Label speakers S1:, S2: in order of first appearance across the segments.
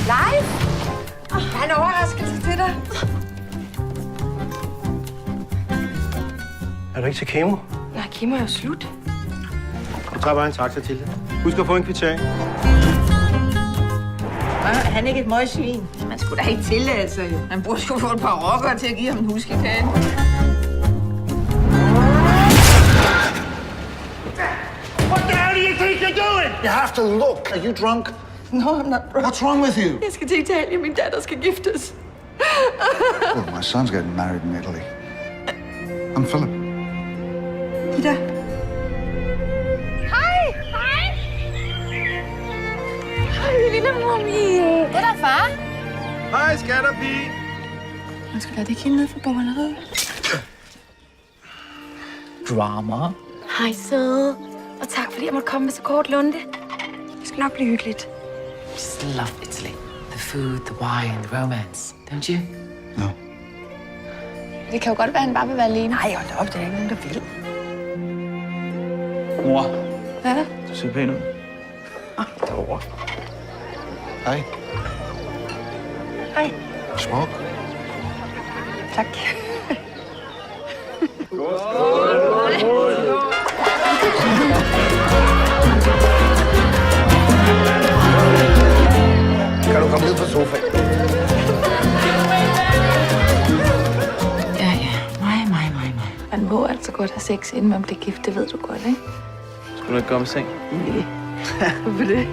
S1: Leif! Jeg har en overraskelse til dig.
S2: Er du ikke til kemo?
S1: Nej, kemo er jo slut.
S2: Du tager bare en taxa til det. Husk at få en kvittering.
S3: Han er ikke et møgsvin. Man skulle da ikke tillade sig, jo. Han burde jo få et par rockere til at give ham en huskekage.
S4: What the hell do you think you're doing?
S5: You have to look. Are you drunk?
S3: No, I'm not drunk.
S5: What's wrong with you?
S1: Jeg skal til Italien. Min datter skal giftes.
S5: Well, my son's getting married in Italy. I'm Philip.
S1: Ida.
S6: Hej, lille mumie. Det er der, far.
S2: Hej, skatterpige.
S1: Man skal lade det ikke hende ned for bogholderiet.
S7: Drama.
S6: Hej, søde. Og tak, fordi jeg måtte komme med så kort lunde.
S1: Det skal nok blive hyggeligt.
S7: Just love Italy. The food, the wine, the romance. Don't you?
S5: No.
S6: Det kan jo godt være, at han bare vil være alene.
S1: Nej, hold da op. Det er ikke nogen, der vil.
S2: Mor,
S1: Hvad er der?
S2: du ser pæn ud.
S5: Hej.
S1: Hej.
S5: Smoke.
S1: Tak.
S5: Kan du komme ned på sofaen?
S7: Ja. Mig.
S1: Man må altså godt have sex, inden man bliver gift. Det ved du godt, ikke?
S2: Skulle du ikke gå om seng?
S1: Hvorfor det?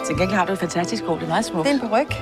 S7: Til gengæld har du et fantastisk hår. Det er meget smukt.
S1: Det er en peruk.